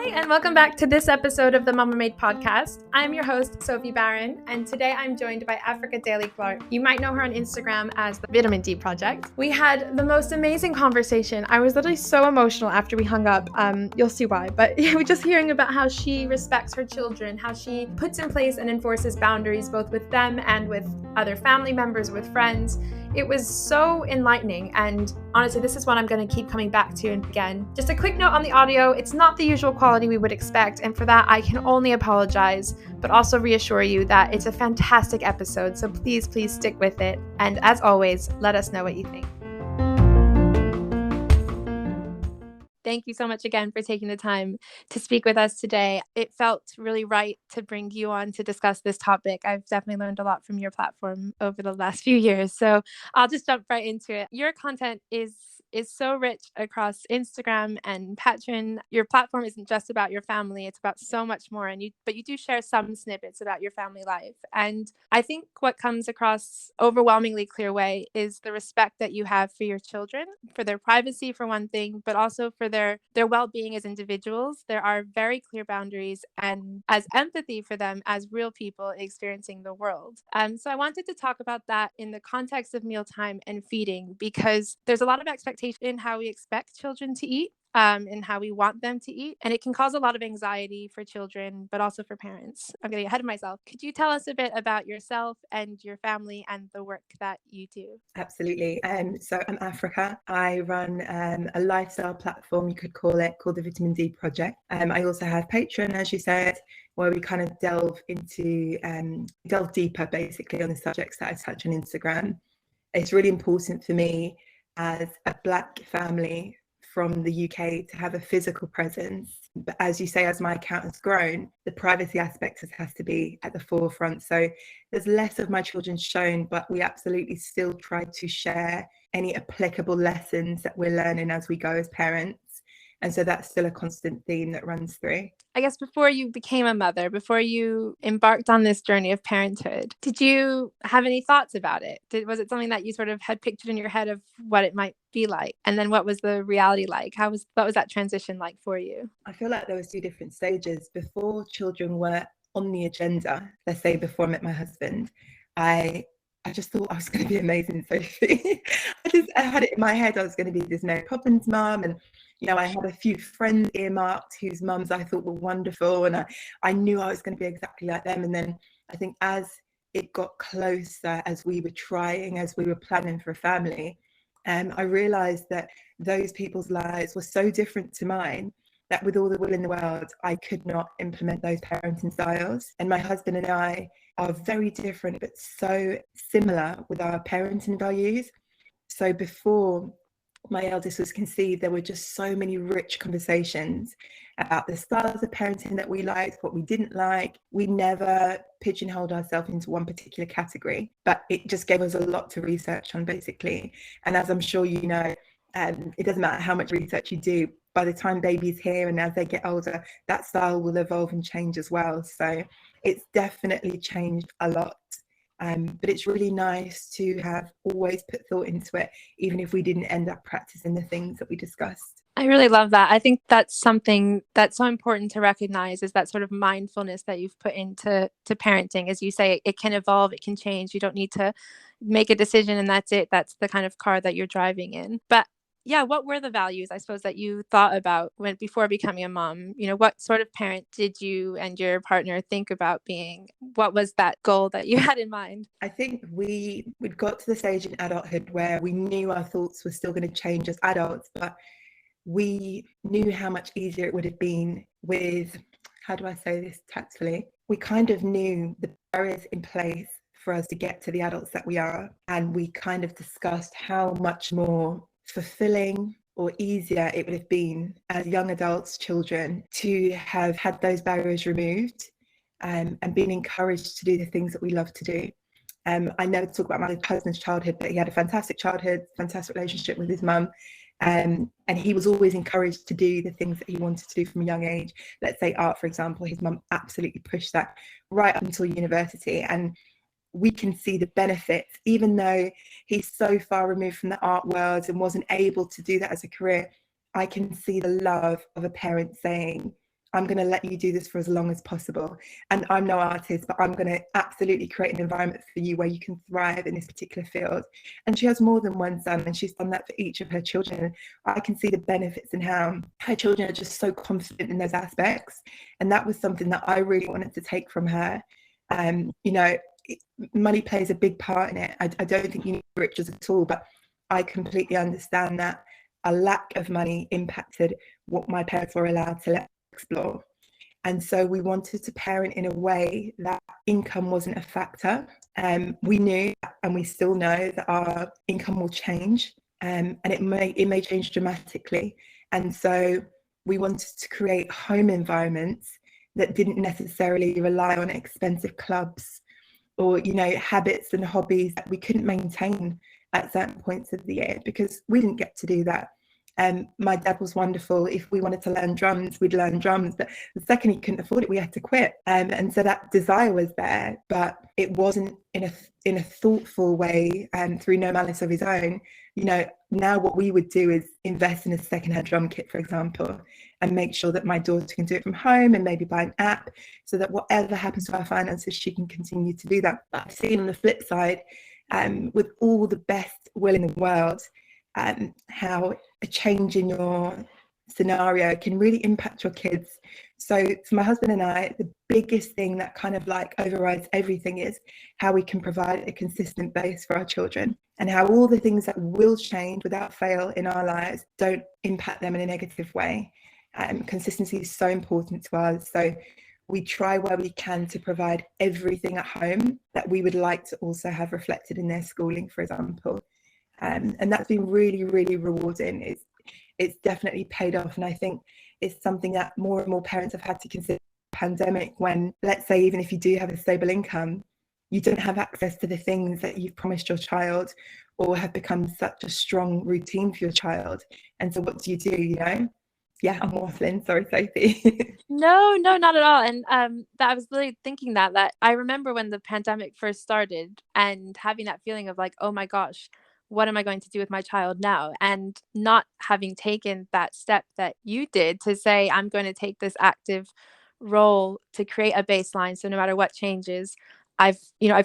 Hi, and welcome back to this episode of the Mamamade podcast. I'm your host, Sophie Barron, and today I'm joined by Africa Daly Clark. You might know her on Instagram as the Vitamin D Project. We had the most amazing conversation. I was literally so emotional after we hung up. You'll see why, but we're just hearing about how she respects her children, how she puts in place and enforces boundaries both with them and with other family members, with friends. It was so enlightening, and honestly, this is what I'm going to keep coming back to again. Just a quick note on the audio, it's not the usual quality we would expect, and for that I can only apologize, but also reassure you that it's a fantastic episode, so please stick with it, and as always, let us know what you think. Thank you so much again for taking the time to speak with us today. It felt really right to bring you on to discuss this topic. I've definitely learned a lot from your platform over the last few years, so I'll just jump right into it. Your content is so rich across Instagram and Patreon. Your platform isn't just about your family, it's about so much more, but you do share some snippets about your family life. And I think what comes across overwhelmingly clear way is the respect that you have for your children, for their privacy for one thing, but also for their well-being as individuals. There are very clear boundaries and as empathy for them as real people experiencing the world. So I wanted to talk about that in the context of mealtime and feeding, because there's a lot of expectation in how we expect children to eat. And how we want them to eat. And it can cause a lot of anxiety for children, but also for parents. I'm getting ahead of myself. Could you tell us a bit about yourself and your family and the work that you do? Absolutely. So I'm Africa. I run a lifestyle platform, you could call it, called the Vitamin D Project. I also have Patreon, as you said, where we kind of delve deeper basically on the subjects that I touch on Instagram. It's really important for me as a Black family from the UK to have a physical presence. But as you say, as my account has grown, the privacy aspect has to be at the forefront. So there's less of my children shown, but we absolutely still try to share any applicable lessons that we're learning as we go as parents. And so that's still a constant theme that runs through. I guess before you became a mother, before you embarked on this journey of parenthood, did you have any thoughts about it? Was it something that you sort of had pictured in your head of what it might be like? And then what was the reality like? What was that transition like for you? I feel like there was two different stages. Before children were on the agenda, let's say before I met my husband, I just thought I was going to be amazing, Sophie. I had it in my head I was going to be this no problems mum, and I had a few friends earmarked whose mums I thought were wonderful, and I knew I was going to be exactly like them. And then I think as it got closer, as we were planning for a family, I realised that those people's lives were so different to mine that with all the will in the world, I could not implement those parenting styles. And my husband and I are very different, but so similar with our parenting values. So before my eldest was conceived, there were just so many rich conversations about the styles of parenting that we liked, what we didn't like. We never pigeonholed ourselves into one particular category, but it just gave us a lot to research on, basically. And as I'm sure you know, it doesn't matter how much research you do, by the time baby's here and as they get older, that style will evolve and change as well. So it's definitely changed a lot. But it's really nice to have always put thought into it, even if we didn't end up practicing the things that we discussed. I really love that. I think that's something that's so important to recognize, is that sort of mindfulness that you've put into parenting. As you say, it can evolve, it can change. You don't need to make a decision and that's it. That's the kind of car that you're driving in. But yeah, what were the values, I suppose, that you thought about before becoming a mom? What sort of parent did you and your partner think about being? What was that goal that you had in mind? I think we'd got to the stage in adulthood where we knew our thoughts were still going to change as adults, but we knew how much easier it would have been with, how do I say this tactfully? We kind of knew the barriers in place for us to get to the adults that we are. And we kind of discussed how much more fulfilling or easier it would have been as young adults, children, to have had those barriers removed and been encouraged to do the things that we love to do. I never talk about my husband's childhood, but he had a fantastic childhood, fantastic relationship with his mum. And he was always encouraged to do the things that he wanted to do from a young age. Let's say art, for example. His mum absolutely pushed that right up until university. And we can see the benefits, even though he's so far removed from the art world and wasn't able to do that as a career. I can see the love of a parent saying, I'm going to let you do this for as long as possible. And I'm no artist, but I'm going to absolutely create an environment for you where you can thrive in this particular field. And she has more than one son, and she's done that for each of her children. I can see the benefits and how her children are just so confident in those aspects. And that was something that I really wanted to take from her. You know, money plays a big part in it. I don't think you need riches at all, but I completely understand that a lack of money impacted what my parents were allowed to let explore. And so we wanted to parent in a way that income wasn't a factor. We knew and we still know that our income will change, and it may change dramatically. And so we wanted to create home environments that didn't necessarily rely on expensive clubs or, you know, habits and hobbies that we couldn't maintain at certain points of the year, because we didn't get to do that. My dad was wonderful. If we wanted to learn drums, we'd learn drums. But the second he couldn't afford it, we had to quit. And so that desire was there, but it wasn't in a thoughtful way, through no malice of his own. You know, now what we would do is invest in a secondhand drum kit, for example, and make sure that my daughter can do it from home, and maybe buy an app so that whatever happens to our finances, she can continue to do that. But I've seen on the flip side, with all the best will in the world, how a change in your scenario can really impact your kids. So for my husband and I, the biggest thing that kind of like overrides everything is how we can provide a consistent base for our children, and how all the things that will change without fail in our lives don't impact them in a negative way. Consistency is so important to us. So we try where we can to provide everything at home that we would like to also have reflected in their schooling, for example. And that's been really, really rewarding. It's definitely paid off. And I think it's something that more and more parents have had to consider the pandemic, when, let's say, even if you do have a stable income, you don't have access to the things that you've promised your child or have become such a strong routine for your child. And so what do? You know? Yeah, I'm waffling. Sorry, Sophie. No, no, not at all. And that I was really thinking that I remember when the pandemic first started and having that feeling of like, oh my gosh, what am I going to do with my child now? And not having taken that step that you did to say, I'm going to take this active role to create a baseline. So no matter what changes, I've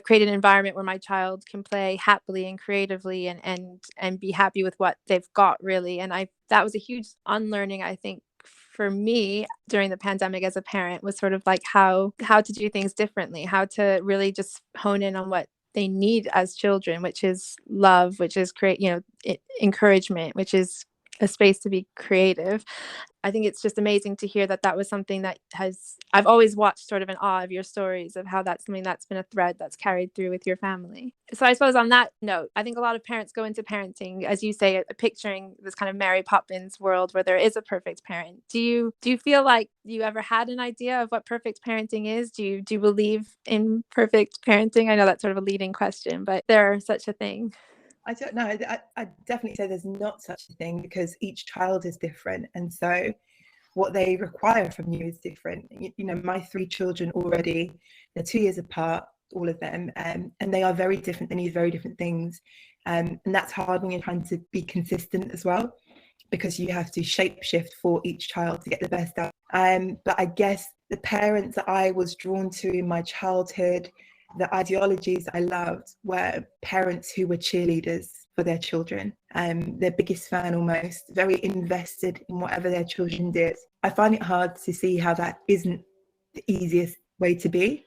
created an environment where my child can play happily and creatively and be happy with what they've got, really. And that was a huge unlearning, I think, for me during the pandemic as a parent, was sort of like how to do things differently, how to really just hone in on what they need as children, which is love, which is encouragement, which is a space to be creative. I think it's just amazing to hear that that was something that I've always watched sort of in awe of your stories of how that's something that's been a thread that's carried through with your family. So I suppose on that note, I think a lot of parents go into parenting, as you say, picturing this kind of Mary Poppins world where there is a perfect parent. Do you feel like you ever had an idea of what perfect parenting is? Do you believe in perfect parenting? I know that's sort of a leading question, but there is such a thing. I don't know. I definitely say there's not such a thing, because each child is different. And so what they require from you is different. You know, my three children already, they're 2 years apart, all of them, and they are very different. They need very different things. And that's hard when you're trying to be consistent as well, because you have to shape shift for each child to get the best out. But I guess the parents that I was drawn to in my childhood, the ideologies I loved, were parents who were cheerleaders for their children, their biggest fan almost, very invested in whatever their children did. I find it hard to see how that isn't the easiest way to be.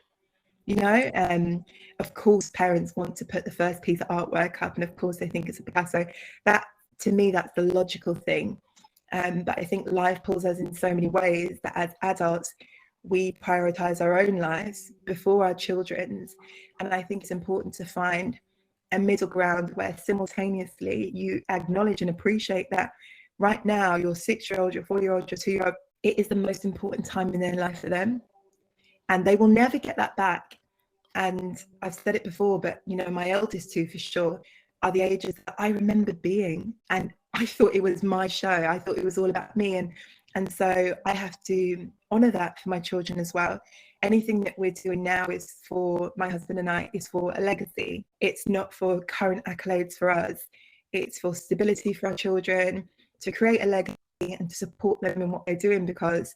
You know, of course, parents want to put the first piece of artwork up, and of course, they think it's a Picasso. That, to me, that's the logical thing. But I think life pulls us in so many ways that as adults, we prioritize our own lives before our children's. And I think it's important to find a middle ground where simultaneously you acknowledge and appreciate that right now, your 6-year-old, your 4-year-old, your 2-year-old, it is the most important time in their life for them. And they will never get that back. And I've said it before, but you know, my eldest two for sure are the ages that I remember being. And I thought it was my show. I thought it was all about me. And so I have to honor that for my children as well. Anything that we're doing now is for my husband and I, is for a legacy. It's not for current accolades for us. It's for stability for our children, to create a legacy and to support them in what they're doing, because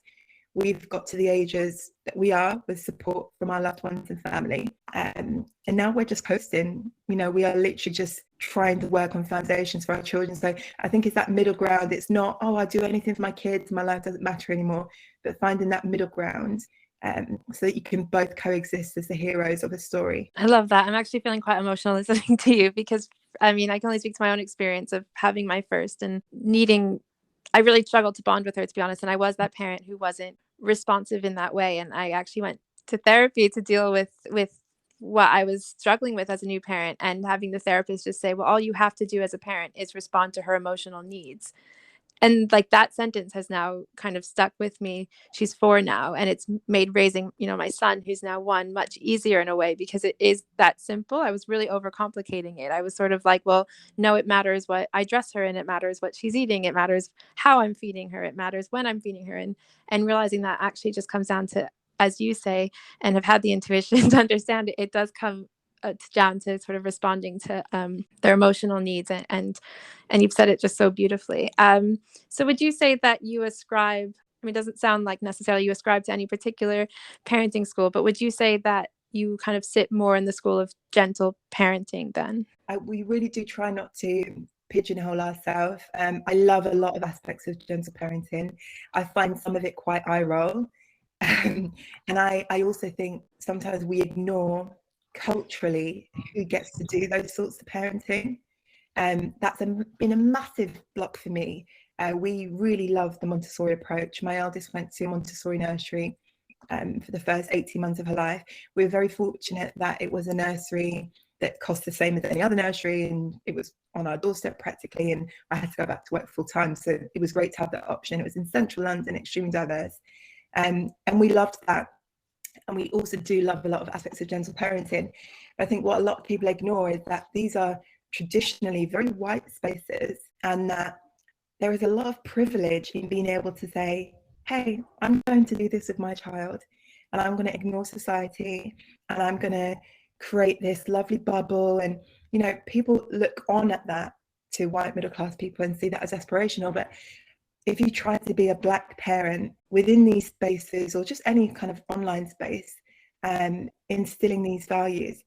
we've got to the ages that we are with support from our loved ones and family. And now we're just coasting. We are literally just trying to work on foundations for our children. So I think it's that middle ground. It's not, oh, I'll do anything for my kids, my life doesn't matter anymore, but finding that middle ground so that you can both coexist as the heroes of a story. I love that. I'm actually feeling quite emotional listening to you because, I mean, I can only speak to my own experience of having my first and I really struggled to bond with her, to be honest. And I was that parent who wasn't responsive in that way. And I actually went to therapy to deal with what I was struggling with as a new parent, and having the therapist just say, well, all you have to do as a parent is respond to her emotional needs. And like that sentence has now kind of stuck with me. She's 4 now, and it's made raising, my son, who's now 1, much easier in a way, because it is that simple. I was really overcomplicating it. I was sort of like, well, no, it matters what I dress her in, it matters what she's eating, it matters how I'm feeding her, it matters when I'm feeding her. And realizing that actually just comes down to, as you say, and have had the intuition to understand it, it does come down to sort of responding to their emotional needs, and you've said it just so beautifully. So would you say that you ascribe, I mean, it doesn't sound like necessarily you ascribe to any particular parenting school, but would you say that you kind of sit more in the school of gentle parenting then? We really do try not to pigeonhole ourselves. I love a lot of aspects of gentle parenting. I find some of it quite eye roll. And I also think sometimes we ignore culturally who gets to do those sorts of parenting. That's been a massive block for me. We really love the Montessori approach. My eldest went to Montessori nursery for the first 18 months of her life. We were very fortunate that it was a nursery that cost the same as any other nursery, and it was on our doorstep practically, and I had to go back to work full time, so it was great to have that option. It was in central London, extremely diverse, and we loved that. And we also do love a lot of aspects of gentle parenting. I think what a lot of people ignore is that these are traditionally very white spaces, and that there is a lot of privilege in being able to say, hey, I'm going to do this with my child, and I'm going to ignore society, and I'm going to create this lovely bubble. And people look on at that, to white middle class people, and see that as aspirational. But if you try to be a Black parent within these spaces, or just any kind of online space, instilling these values,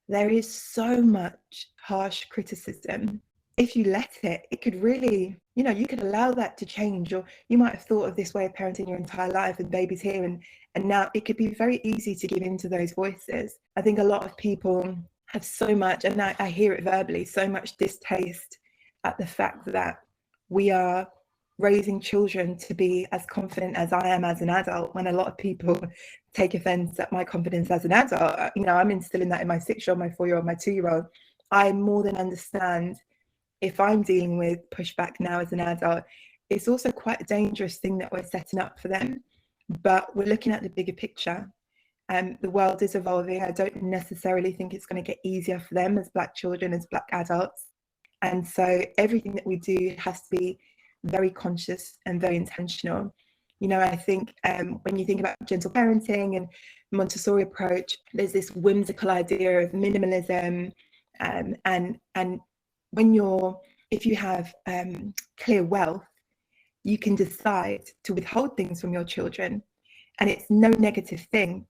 there is so much harsh criticism. If you let it, it could really, you could allow that to change. Or you might have thought of this way of parenting your entire life, and baby's here, and now it could be very easy to give in to those voices. I think a lot of people have so much, and I hear it verbally, so much distaste at the fact that we are raising children to be as confident as I am as an adult, when a lot of people take offense at my confidence as an adult. I'm instilling that in my 6-year-old, my 4-year-old, my 2-year-old. I more than understand if I'm dealing with pushback now as an adult. It's also quite a dangerous thing that we're setting up for them, but we're looking at the bigger picture. The world is evolving. I don't necessarily think it's going to get easier for them as Black children, as Black adults. And so everything that we do has to be very conscious and very intentional. I think when you think about gentle parenting and Montessori approach, there's this whimsical idea of minimalism, and if you have clear wealth, you can decide to withhold things from your children, and it's no negative thing.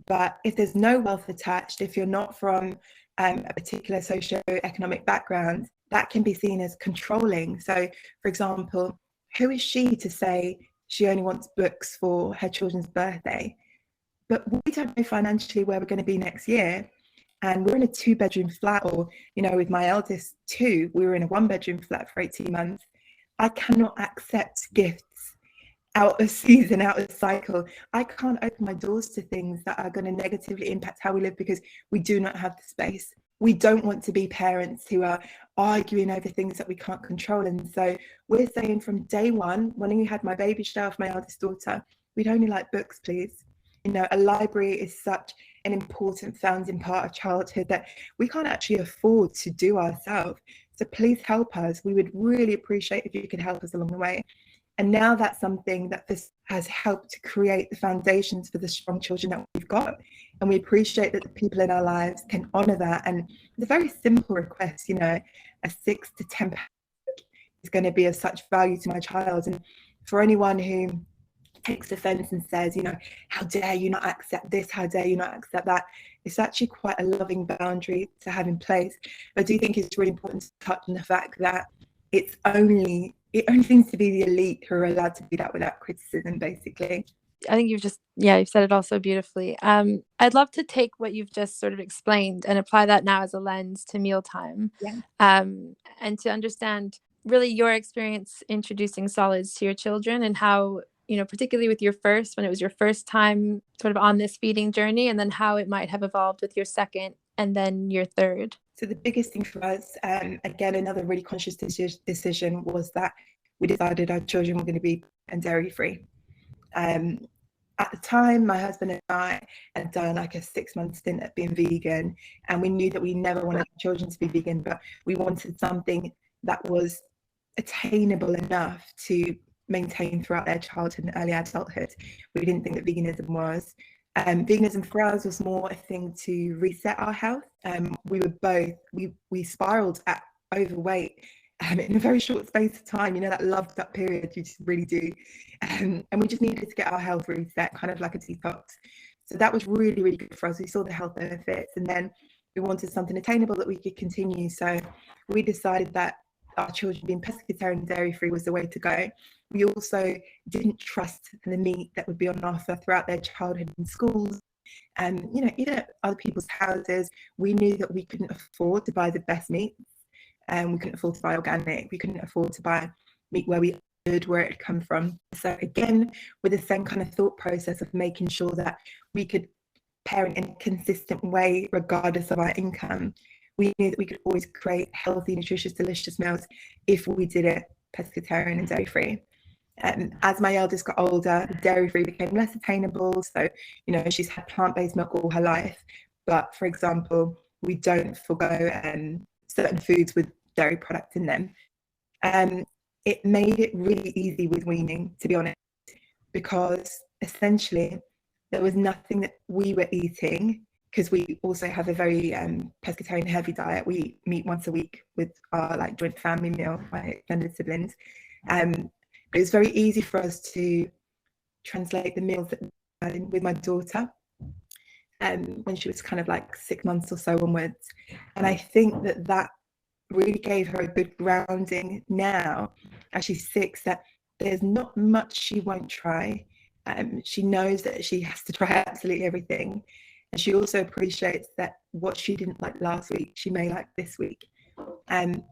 But if there's no wealth attached, if you're not from a particular socio-economic background, that can be seen as controlling. So, for example, who is she to say she only wants books for her children's birthday? But we don't know financially where we're going to be next year. And we're in a 2-bedroom flat, or, with my eldest 2, we were in a 1-bedroom flat for 18 months. I cannot accept gifts out of season, out of cycle. I can't open my doors to things that are going to negatively impact how we live, because we do not have the space. We don't want to be parents who are arguing over things that we can't control. And so we're saying from day one, when we had my baby shower for my eldest daughter, we'd only like books, please. A library is such an important founding part of childhood that we can't actually afford to do ourselves. So please help us. We would really appreciate if you could help us along the way. And now that's something that this has helped to create the foundations for the strong children that we've got. And we appreciate that the people in our lives can honor that. And it's a very simple request, a 6 to 10 is going to be of such value to my child. And for anyone who takes offense and says, how dare you not accept this? How dare you not accept that? It's actually quite a loving boundary to have in place. But I do think it's really important to touch on the fact that it only seems to be the elite who are allowed to do that without criticism, basically. I think you've said it all so beautifully. I'd love to take what you've just sort of explained and apply that now as a lens to mealtime, Yeah. and to understand really your experience introducing solids to your children, and how, particularly with your first, when it was your first time sort of on this feeding journey, and then how it might have evolved with your second and then your third. So the biggest thing for us, again, another really conscious decision was that we decided our children were going to be dairy free. At the time, my husband and I had done like a 6-month stint at being vegan, and we knew that we never wanted our children to be vegan, but we wanted something that was attainable enough to maintain throughout their childhood and early adulthood. We didn't think that veganism was. Veganism for us was more a thing to reset our health. We spiraled at overweight in a very short space of time. That love gut period, you just really do. And we just needed to get our health reset, kind of like a detox. So that was really, really good for us. We saw the health benefits, and then we wanted something attainable that we could continue. So we decided that our children being pescatarian and dairy free was the way to go. We also didn't trust the meat that would be on offer throughout their childhood in schools. And, even at other people's houses, we knew that we couldn't afford to buy the best meats. And we couldn't afford to buy organic. We couldn't afford to buy meat where we understood where it had come from. So again, with the same kind of thought process of making sure that we could parent in a consistent way, regardless of our income, we knew that we could always create healthy, nutritious, delicious meals if we did it pescatarian and dairy-free. As my eldest got older, dairy-free became less attainable. So, she's had plant-based milk all her life. But for example, we don't forgo certain foods with dairy products in them. It made it really easy with weaning, to be honest, because essentially there was nothing that we were eating, because we also have a very pescatarian heavy diet. We eat meat once a week with our joint family meal, my extended siblings. But it was very easy for us to translate the meals that we had with my daughter when she was kind of 6 months or so onwards. And I think that really gave her a good grounding now, as she's 6, that there's not much she won't try. She knows that she has to try absolutely everything. And she also appreciates that what she didn't like last week, she may like this week.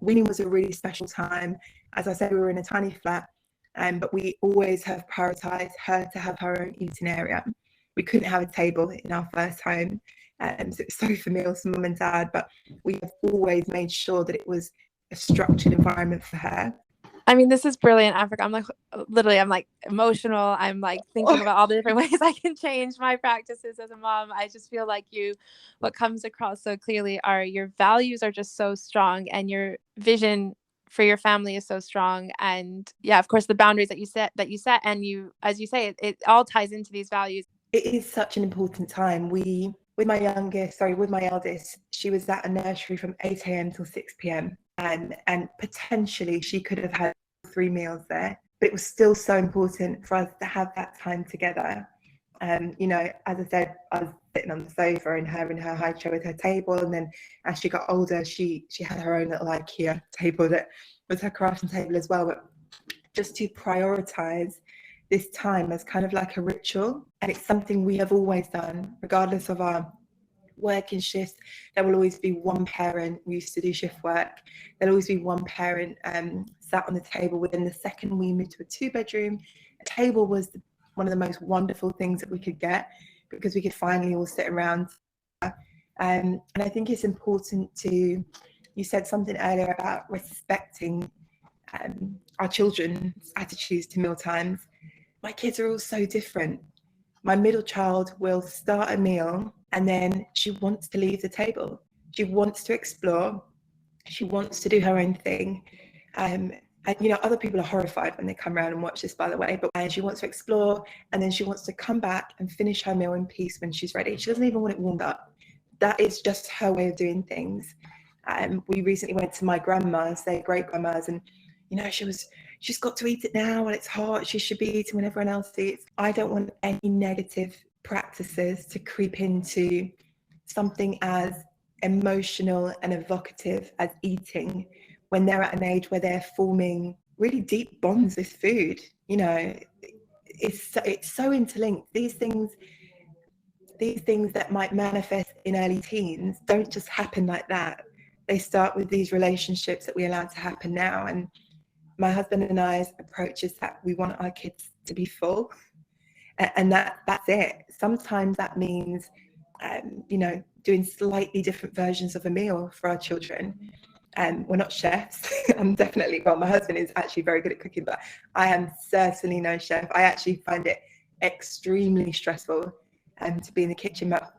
Weaning was a really special time. As I said, we were in a tiny flat, but we always have prioritized her to have her own eating area. We couldn't have a table in our first home. So it's so familiar to mum and dad, but we have always made sure that it was a structured environment for her. I mean, this is brilliant, Africa. I'm emotional. I'm thinking about all the different ways I can change my practices as a mom. I just feel like what comes across so clearly are your values are just so strong, and your vision for your family is so strong. And yeah, of course, the boundaries that you set, and as you say, it all ties into these values. It is such an important time. With my eldest, she was at a nursery from 8 a.m. till 6 p.m. And potentially she could have had 3 meals there, but it was still so important for us to have that time together. As I said, I was sitting on the sofa and her in her high chair with her table, and then as she got older, she had her own little IKEA table that was her crafting table as well. But just to prioritize this time as kind of like a ritual, and it's something we have always done, regardless of our working shifts. There will always be one parent. We used to do shift work. There'll always be one parent sat on the table. Within the second we moved to a 2-bedroom, a table was one of the most wonderful things that we could get, because we could finally all sit around. And I think it's important you said something earlier about respecting our children's attitudes to meal times. My kids are all so different. My middle child will start a meal and then she wants to leave the table. She wants to explore. She wants to do her own thing. And other people are horrified when they come around and watch this, by the way, but she wants to explore, and then she wants to come back and finish her meal in peace when she's ready. She doesn't even want it warmed up. That is just her way of doing things. We recently went to my grandma's, their great grandma's, and she was she's got to eat it now while it's hot, she should be eating when everyone else eats. I don't want any negative practices to creep into something as emotional and evocative as eating when they're at an age where they're forming really deep bonds with food. You know, it's so interlinked. These things that might manifest in early teens don't just happen like that. They start with these relationships that we allow to happen now. And my husband and I's approach is that we want our kids to be full, and that's it. Sometimes that means, you know, doing slightly different versions of a meal for our children. We're not chefs. I'm definitely, well, my husband is actually very good at cooking, but I am certainly no chef. I actually find it extremely stressful to be in the kitchen, but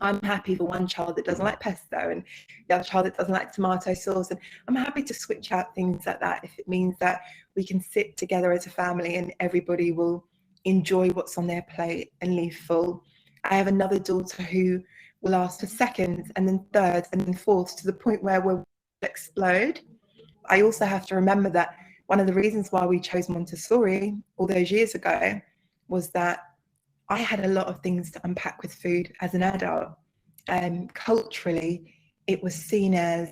I'm happy for one child that doesn't like pesto and the other child that doesn't like tomato sauce. And I'm happy to switch out things like that if it means that we can sit together as a family and everybody will enjoy what's on their plate and leave full. I have another daughter who will ask for seconds and then thirds and then fourths to the point where we'll explode. I also have to remember that one of the reasons why we chose Montessori all those years ago was that I had a lot of things to unpack with food as an adult. Culturally, it was seen as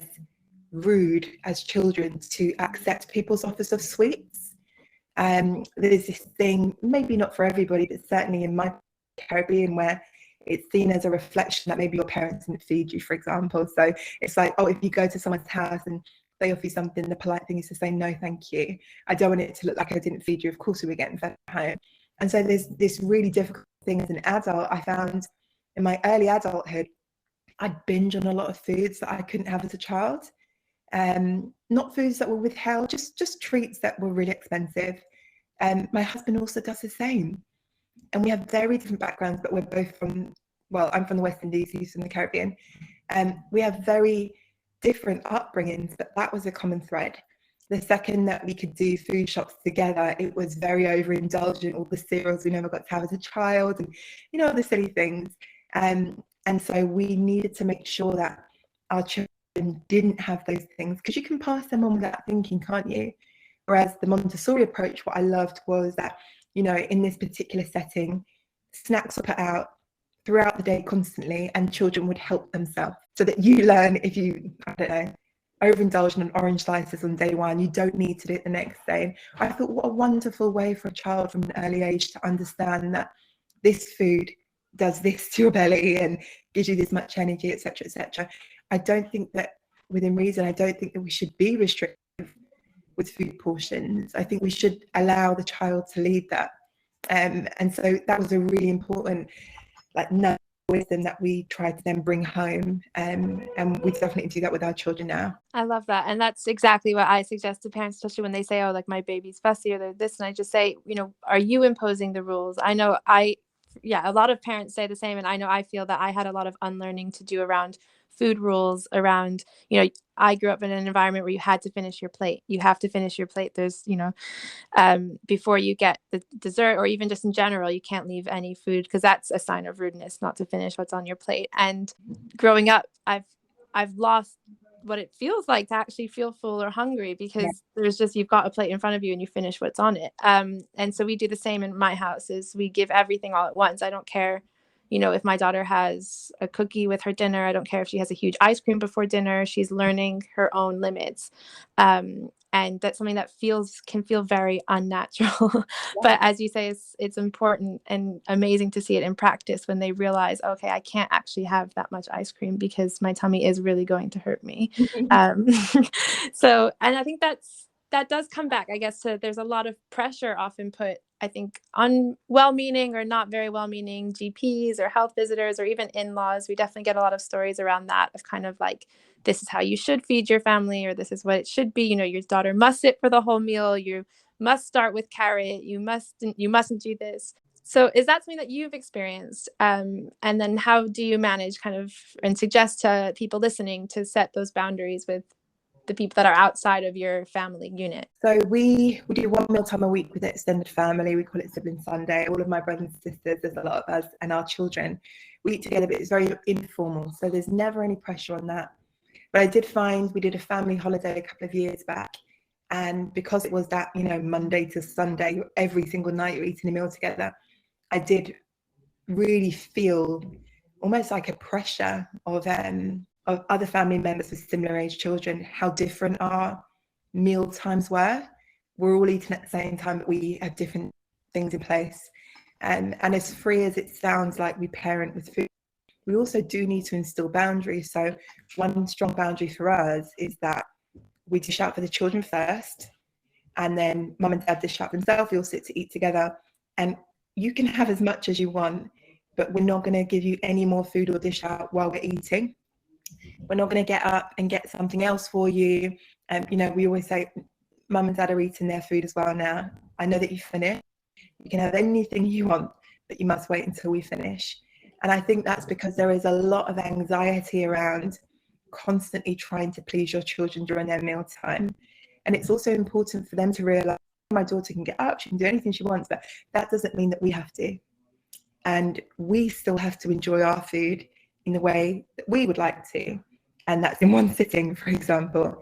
rude as children to accept people's offers of sweets. There's this thing, maybe not for everybody, but certainly in my Caribbean, where it's seen as a reflection that maybe your parents didn't feed you, for example. So it's like, oh, if you go to someone's house and they offer you something, the polite thing is to say, no, thank you. I don't want it to look like I didn't feed you. Of course we were getting fed at home. And so there's this really difficult thing as an adult. I found in my early adulthood, I'd binge on a lot of foods that I couldn't have as a child. Not foods that were withheld, just treats that were really expensive. My husband also does the same. And we have very different backgrounds, but we're both from, well, I'm from the West Indies, he's from the Caribbean. We have very different upbringings, but that was a common thread. The second that we could do food shops together, it was very overindulgent, all the cereals we never got to have as a child and, you know, the silly things. And so we needed to make sure that our children didn't have those things, because you can pass them on without thinking, can't you? Whereas the Montessori approach, what I loved was that, you know, in this particular setting, snacks were put out throughout the day constantly and children would help themselves, so that you learn, if you, I don't know, overindulged on orange slices on day one, you don't need to do it the next day. I thought, what a wonderful way for a child from an early age to understand that this food does this to your belly and gives you this much energy, etc., etc. I don't think that, within reason, I don't think that we should be restrictive with food portions. I think we should allow the child to lead that. And so that was a really important, like, wisdom that we try to then bring home, and we definitely do that with our children now. I love that. And that's exactly what I suggest to parents, especially when they say, oh, like my baby's fussy or they're this, and I just say, you know, are you imposing the rules? I know a lot of parents say the same, and I know I feel that I had a lot of unlearning to do around food rules, around, you know, I grew up in an environment where you had to finish your plate. You have to finish your plate. There's, you know, before you get the dessert, or even just in general, you can't leave any food, because that's a sign of rudeness, not to finish what's on your plate. And growing up, I've lost what it feels like to actually feel full or hungry, because there's just, you've got a plate in front of you and you finish what's on it. And so we do the same in my house, is we give everything all at once. I don't care, you know, if my daughter has a cookie with her dinner, I don't care if she has a huge ice cream before dinner, she's learning her own limits. And that's something that can feel very unnatural. But as you say, it's important and amazing to see it in practice when they realize, okay, I can't actually have that much ice cream because my tummy is really going to hurt me. So, and I think that does come back, I guess, to, there's a lot of pressure often put, I think, on well-meaning or not very well-meaning GPs or health visitors or even in-laws. We definitely get a lot of stories around that, of kind of like, this is how you should feed your family, or this is what it should be. You know, your daughter must sit for the whole meal. You must start with carrot. You mustn't do this. So is that something that you've experienced? And then how do you manage kind of, and suggest to people listening to set those boundaries with the people that are outside of your family unit? So we do one meal time a week with the extended family. We call it Sibling Sunday. All of my brothers and sisters, there's a lot of us, and our children, we eat together, but it's very informal. So there's never any pressure on that. But I did find, we did a family holiday a couple of years back, And because it was that, Monday to Sunday, every single night you're eating a meal together, I did really feel almost like a pressure of other family members with similar age children, how different our meal times were. We're all eating at the same time, but we have different things in place. And as free as it sounds like we parent with food, we also do need to instill boundaries. So one strong boundary for us is that we dish out for the children first, and then mum and dad dish out themselves. We all sit to eat together, and you can have as much as you want, but we're not going to give you any more food or dish out while we're eating. We're not going to get up and get something else for you. And we always say, mum and dad are eating their food as well now. I know that you finished. You can have anything you want, but you must wait until we finish. And I think that's because there is a lot of anxiety around constantly trying to please your children during their mealtime. And it's also important for them to realize my daughter can get up, she can do anything she wants, but that doesn't mean that we have to. And we still have to enjoy our food in the way that we would like to. And that's in one sitting, for example.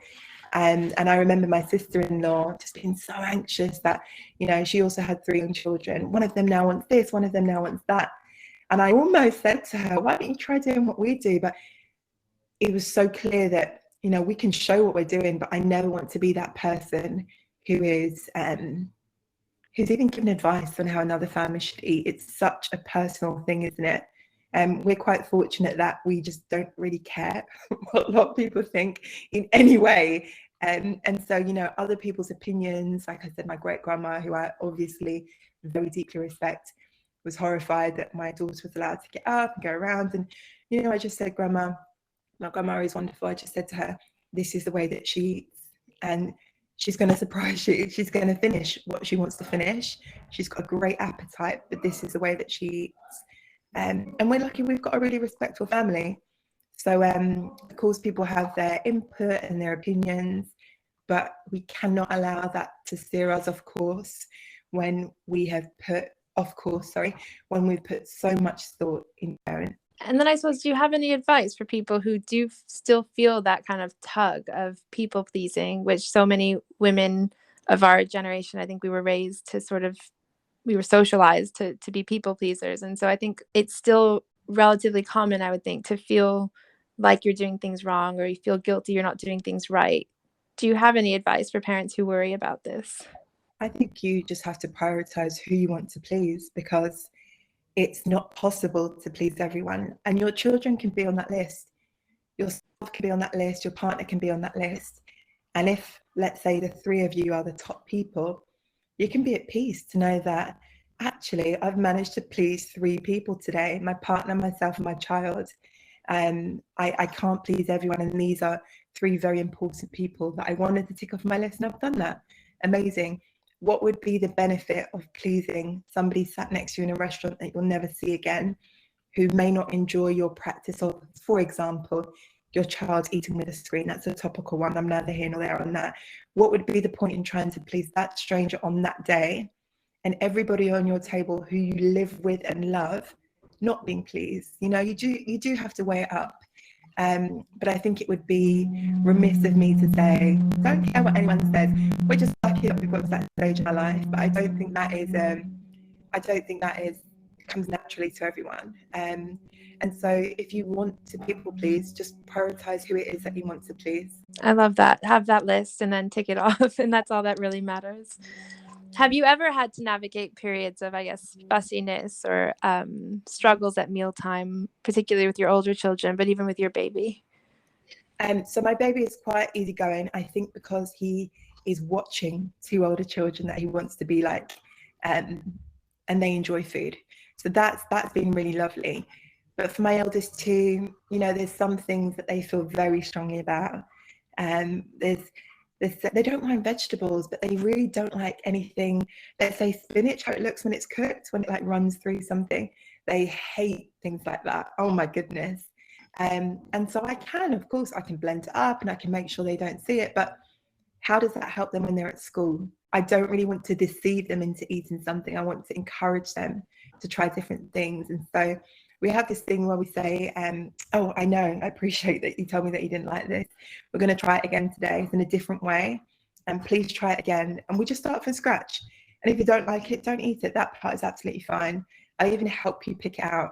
And I remember my sister-in-law just being so anxious that, she also had 3 young children. One of them now wants this, one of them now wants that. And I almost said to her, why don't you try doing what we do? But it was so clear that, we can show what we're doing, but I never want to be that person who is who's even given advice on how another family should eat. It's such a personal thing, isn't it? We're quite fortunate that we just don't really care what a lot of people think in any way. And so, other people's opinions, like I said, my great grandma, who I obviously very deeply respect, was horrified that my daughter was allowed to get up and go around. And, I just said, Grandma, my grandma is wonderful. I just said to her, this is the way that she eats. And she's going to surprise you. She's going to finish what she wants to finish. She's got a great appetite, but this is the way that she eats. And we're lucky we've got a really respectful family. So, of course, people have their input and their opinions, but we cannot allow that to steer us off course when we've put so much thought in parents. And then I suppose, do you have any advice for people who do still feel that kind of tug of people pleasing, which so many women of our generation, I think we were raised to we were socialized to be people pleasers. And so I think it's still relatively common, I would think, to feel like you're doing things wrong or you feel guilty you're not doing things right. Do you have any advice for parents who worry about this? I think you just have to prioritize who you want to please, because it's not possible to please everyone. And your children can be on that list. Yourself can be on that list. Your partner can be on that list. And if, let's say, the 3 of you are the top people, you can be at peace to know that actually I've managed to please 3 people today, my partner, myself, and my child. I can't please everyone. And these are 3 very important people that I wanted to tick off my list, and I've done that. Amazing. What would be the benefit of pleasing somebody sat next to you in a restaurant that you'll never see again, who may not enjoy your practice of, for example, your child eating with a screen? That's a topical one. I'm neither here nor there on that. What would be the point in trying to please that stranger on that day, and everybody on your table who you live with and love not being pleased? You do have to weigh it up. But I think it would be remiss of me to say, don't care what anyone says. We're just lucky that we've got to that stage in our life. But I don't think that comes naturally to everyone. And so if you want to people please, just prioritize who it is that you want to please. I love that. Have that list and then tick it off. And that's all that really matters. Have you ever had to navigate periods of, I guess, fussiness or struggles at mealtime, particularly with your older children, but even with your baby? So my baby is quite easygoing, I think, because he is watching 2 older children that he wants to be like, and they enjoy food. So that's been really lovely. But for my eldest 2, there's some things that they feel very strongly about. They don't mind vegetables, but they really don't like anything. Let's say spinach, how it looks when it's cooked, when it like runs through something. They hate things like that. Oh my goodness. And so I can blend it up and I can make sure they don't see it. But how does that help them when they're at school? I don't really want to deceive them into eating something. I want to encourage them to try different things. And so we have this thing where we say, oh, I know, I appreciate that you told me that you didn't like this. We're going to try it again today. It's in a different way. and please try it again. And we just start from scratch. And if you don't like it, don't eat it. That part is absolutely fine. I even help you pick it out.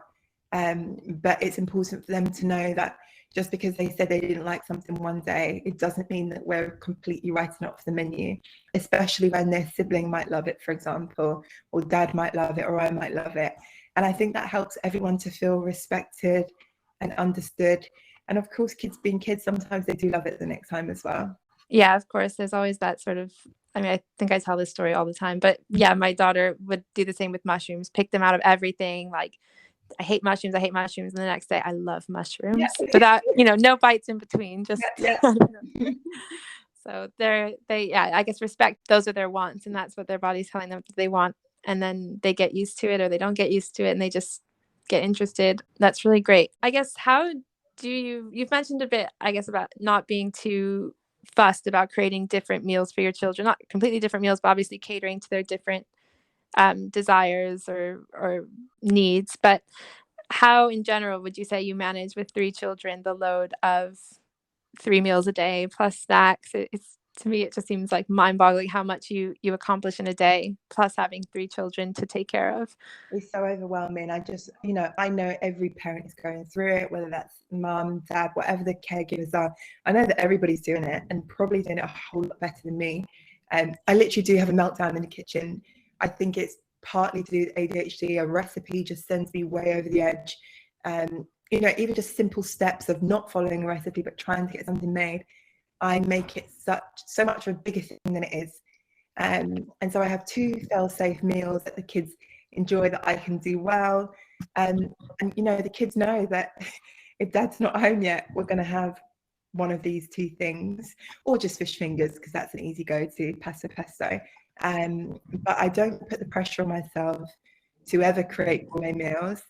But it's important for them to know that just because they said they didn't like something one day, it doesn't mean that we're completely writing it off the menu, especially when their sibling might love it, for example, or dad might love it, or I might love it. And I think that helps everyone to feel respected and understood. And of course, kids being kids, sometimes they do love it the next time as well. Yeah, of course. There's always that sort of, I mean, I think I tell this story all the time, but yeah, my daughter would do the same with mushrooms, pick them out of everything. Like, I hate mushrooms. I hate mushrooms. And the next day I love mushrooms without, no bites in between. Just, Yeah. So yeah, I guess respect, those are their wants, and that's what their body's telling them they want. And then they get used to it, or they don't get used to it, and they just get interested. That's really great. I guess, how do you've mentioned a bit, I guess, about not being too fussed about creating different meals for your children, not completely different meals, but obviously catering to their different desires or needs. But how, in general, would you say you manage with 3 children the load of 3 meals a day plus snacks? It's, to me, it just seems like mind-boggling how much you accomplish in a day, plus having 3 children to take care of. It's so overwhelming. I just, I know every parent is going through it, whether that's mum, dad, whatever the caregivers are. I know that everybody's doing it, and probably doing it a whole lot better than me. I literally do have a meltdown in the kitchen. I think it's partly to do with ADHD. A recipe just sends me way over the edge. Even just simple steps of not following a recipe but trying to get something made, I make it so much of a bigger thing than it is. And so I have 2 fail-safe meals that the kids enjoy, that I can do well. And the kids know that if dad's not home yet, we're going to have one of these 2 things, or just fish fingers, because that's an easy go-to, pasta pesto. But I don't put the pressure on myself to ever create gourmet meals.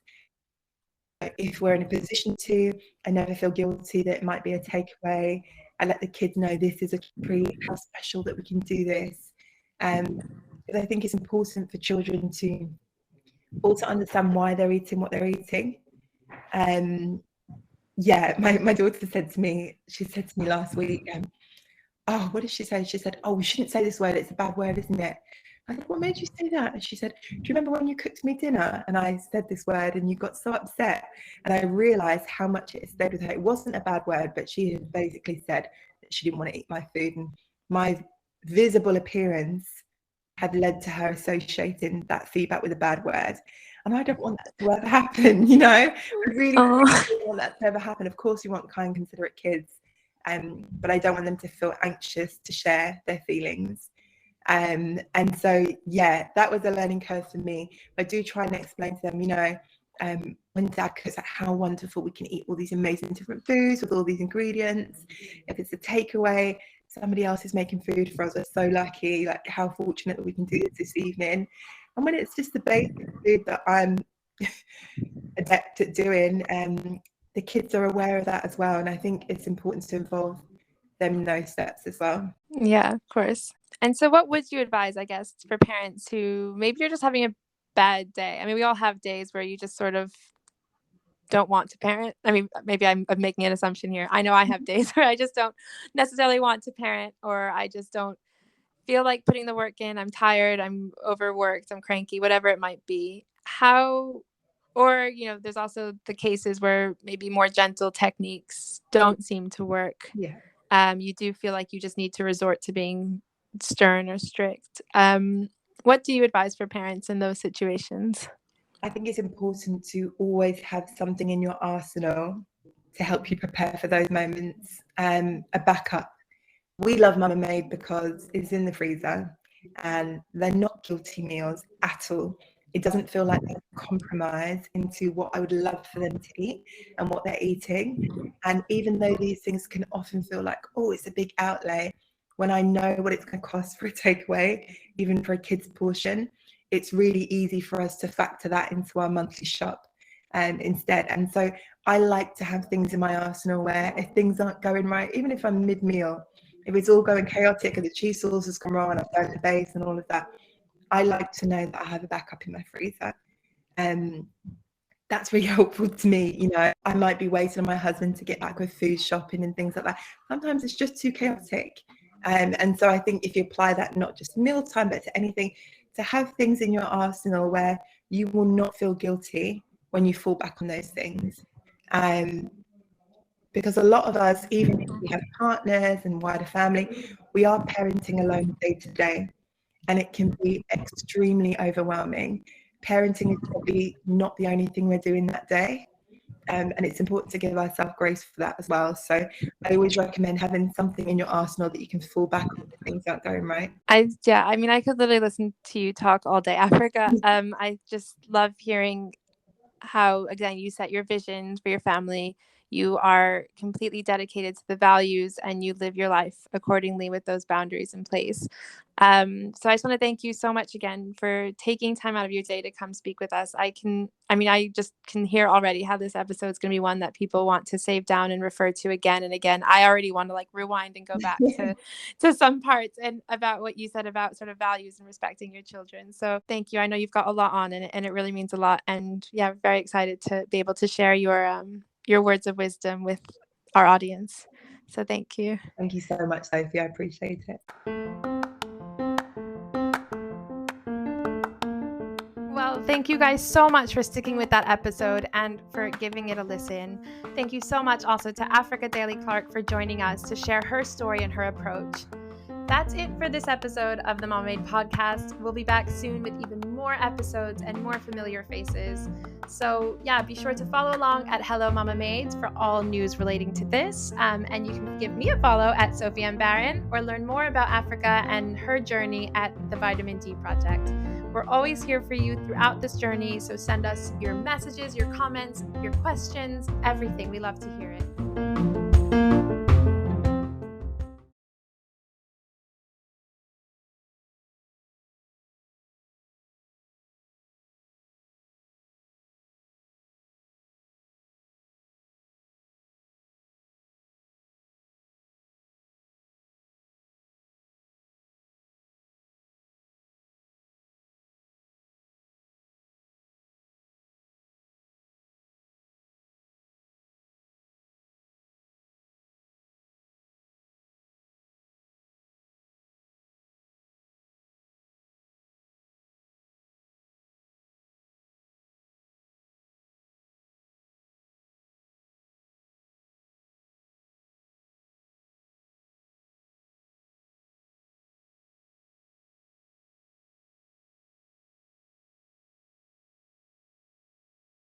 If we're in a position to, I never feel guilty that it might be a takeaway. I let the kids know this is a treat, how special that we can do this. Because I think it's important for children to also understand why they're eating what they're eating. My daughter said to me last week, what did she say? She said, we shouldn't say this word, it's a bad word, isn't it? I said, what made you say that? And she said, do you remember when you cooked me dinner and I said this word and you got so upset? And I realized how much it stayed with her. It wasn't a bad word, but she had basically said that she didn't want to eat my food, and my visible appearance had led to her associating that feedback with a bad word. And I don't want that to ever happen, I really don't want that to ever happen. Of course, we want kind, considerate kids, but I don't want them to feel anxious to share their feelings. And so, that was a learning curve for me. I do try and explain to them, when dad cooks, like, how wonderful we can eat all these amazing different foods with all these ingredients. If it's a takeaway, somebody else is making food for us. We're so lucky, like how fortunate that we can do this evening. And when it's just the basic food that I'm adept at doing, the kids are aware of that as well. And I think it's important to involve them in those steps as well. Yeah, of course. And so what would you advise, I guess, for parents who maybe you're just having a bad day? I mean, we all have days where you just sort of don't want to parent. I mean, maybe I'm making an assumption here. I know I have days where I just don't necessarily want to parent, or I just don't feel like putting the work in. I'm tired, I'm overworked, I'm cranky, whatever it might be. There's also the cases where maybe more gentle techniques don't seem to work. Yeah. You do feel like you just need to resort to being stern or strict. What do you advise for parents in those situations? I think it's important to always have something in your arsenal to help you prepare for those moments, a backup. We love Mamamade because it's in the freezer and they're not guilty meals at all. It doesn't feel like a compromise into what I would love for them to eat and what they're eating. And even though these things can often feel like, it's a big outlay, when I know what it's going to cost for a takeaway, even for a kid's portion, it's really easy for us to factor that into our monthly shop instead. And so I like to have things in my arsenal where if things aren't going right, even if I'm mid-meal, if it's all going chaotic and the cheese sauce has come wrong and I've burnt the base and all of that, I like to know that I have a backup in my freezer. That's really helpful to me. I might be waiting on my husband to get back with food shopping and things like that. Sometimes it's just too chaotic. And so I think if you apply that not just mealtime, but to anything, to have things in your arsenal where you will not feel guilty when you fall back on those things. Because a lot of us, even if we have partners and wider family, we are parenting alone day to day, and it can be extremely overwhelming. Parenting is probably not the only thing we're doing that day. And it's important to give ourselves grace for that as well. So I always recommend having something in your arsenal that you can fall back on if things aren't going right. I mean, I could literally listen to you talk all day, Africa. I just love hearing how, again, you set your visions for your family. You are completely dedicated to the values and you live your life accordingly with those boundaries in place. So I just want to thank you so much again for taking time out of your day to come speak with us. I just can hear already how this episode is going to be one that people want to save down and refer to again and again. I already want to like rewind and go back to some parts and about what you said about sort of values and respecting your children. So thank you. I know you've got a lot on and it really means a lot. And yeah, very excited to be able to share your words of wisdom with our audience. So thank you. Thank you so much, Sophie. I appreciate it. Well, thank you guys so much for sticking with that episode and for giving it a listen. Thank you so much also to Africa Daly Clark for joining us to share her story and her approach. That's it for this episode of the Mamamade podcast. We'll be back soon with even more episodes and more familiar faces. So yeah, be sure to follow along at Hello Mamamades for all news relating to this. And you can give me a follow at Sophie M. Barron or learn more about Africa and her journey at the Vitamin D Project. We're always here for you throughout this journey, so send us your messages, your comments, your questions, everything. We love to hear it.